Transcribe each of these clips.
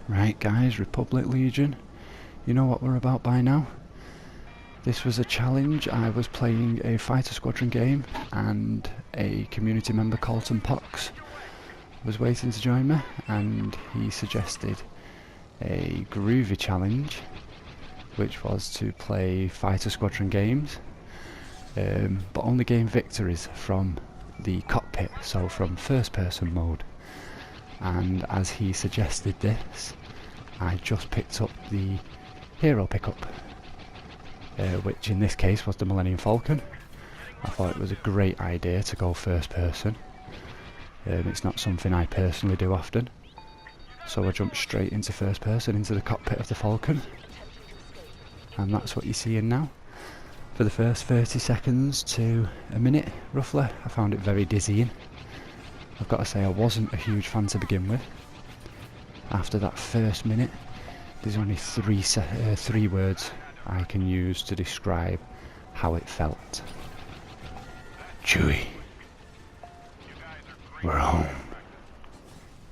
Right guys, Republic Legion, you know what we're about by now. This was a challenge. I was playing a fighter squadron game and a community member, Colton Pox, was waiting to join me, and he suggested a groovy challenge which was to play fighter squadron games, but only gain victories from the cockpit, so from first person mode. And as he suggested this, I just picked up the hero pickup, which in this case was the Millennium Falcon. I thought it was a great idea to go first person. It's not something I personally do often, so I jumped straight into first person, into the cockpit of the Falcon, and that's what you're seeing now. For the first 30 seconds to a minute roughly, I found it very dizzying. I've got to say, I wasn't a huge fan to begin with. After that first minute, there's only three words I can use to describe how it felt. Chewie, we're home.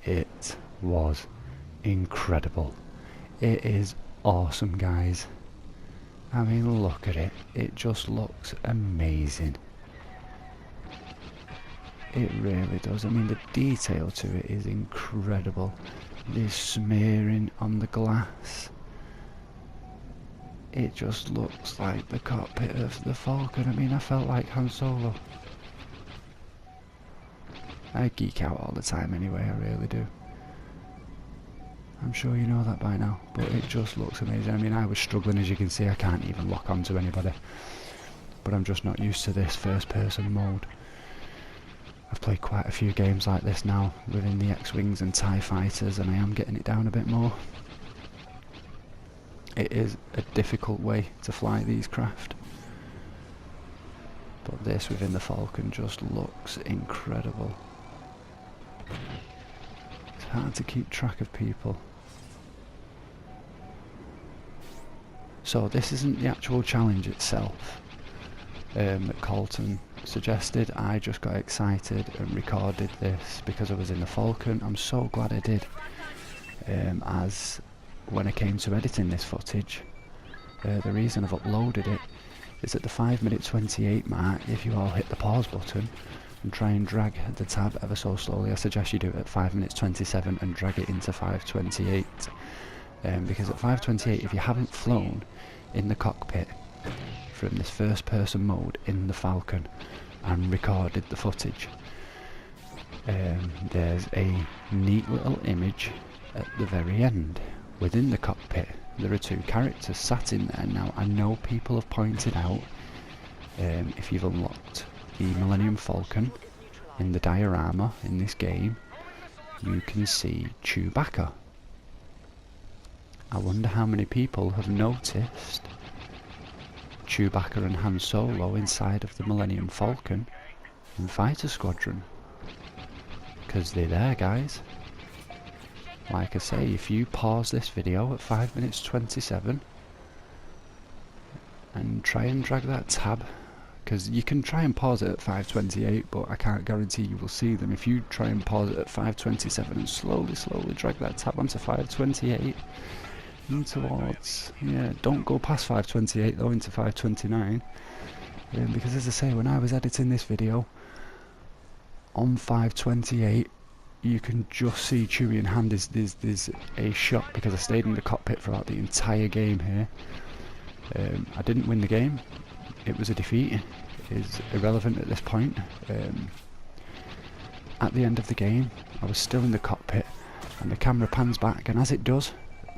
It was incredible. It is awesome, guys. I mean, look at it. It just looks amazing. It really does. I mean, the detail to it is incredible. There's smearing on the glass. It just looks like the cockpit of the Falcon. I mean, I felt like Han Solo. I geek out all the time anyway, I really do. I'm sure you know that by now, but it just looks amazing. I mean, I was struggling, as you can see. I can't even lock onto anybody, but I'm just not used to this first person mode. I've played quite a few games like this now within the X-Wings and TIE Fighters, and I am getting it down a bit more. It is a difficult way to fly these craft, but this within the Falcon just looks incredible. It's hard to keep track of people. So this isn't the actual challenge itself that Colton suggested. I just got excited and recorded this because I was in the Falcon. I'm so glad I did, as when I came to editing this footage, the reason I've uploaded it is at the 5:28 mark. If you all hit the pause button and try and drag the tab ever so slowly, I suggest you do it at 5:27 and drag it into 5:28, because at 5:28, if you haven't flown in the cockpit from this first person mode in the Falcon and recorded the footage, there's a neat little image at the very end. Within the cockpit there are two characters sat in there. Now, I know people have pointed out, if you've unlocked the Millennium Falcon in the diorama in this game, you can see Chewbacca. I wonder how many people have noticed Chewbacca and Han Solo inside of the Millennium Falcon in Fighter Squadron, because they're there, guys. Like I say, if you pause this video at 5:27 and try and drag that tab, because you can try and pause it at 5:28, but I can't guarantee you will see them. If you try and pause it at 5:27 and slowly drag that tab onto 5:28 and towards, yeah, don't go past 5:28 though, into 5:29, because as I say, when I was editing this video on 5:28, you can just see Chewie and Han. There's a shot, because I stayed in the cockpit throughout the entire game here. I didn't win the game. It was a defeat. It is irrelevant at this point. At the end of the game, I was still in the cockpit, and the camera pans back, and as it does,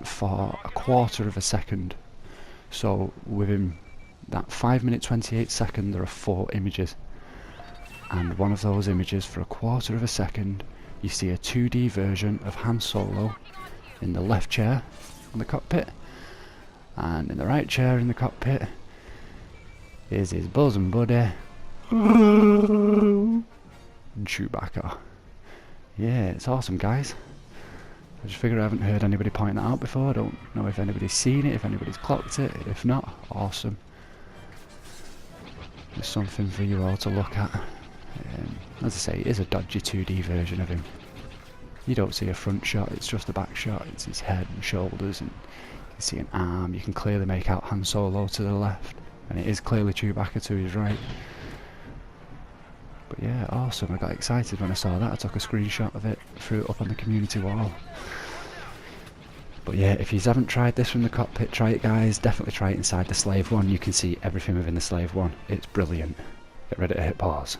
for a quarter of a second. So within that 5:28 second, there are 4 images, and one of those images, for a quarter of a second, you see a 2D version of Han Solo in the left chair on the cockpit, and in the right chair in the cockpit is his bosom buddy Chewbacca. Yeah, it's awesome, guys. I just figure I haven't heard anybody point that out before. I don't know if anybody's seen it, if anybody's clocked it. If not, awesome. There's something for you all to look at. As I say, it is a dodgy 2D version of him. You don't see a front shot, it's just a back shot. It's his head and shoulders, and you can see an arm. You can clearly make out Han Solo to the left, and it is clearly Chewbacca to his right. But yeah, awesome. I got excited when I saw that. I took a screenshot of it, threw it up on the community wall. But yeah, if you haven't tried this from the cockpit, try it guys. Definitely try it inside the Slave one. You can see everything within the Slave one. It's brilliant. Get ready to hit pause.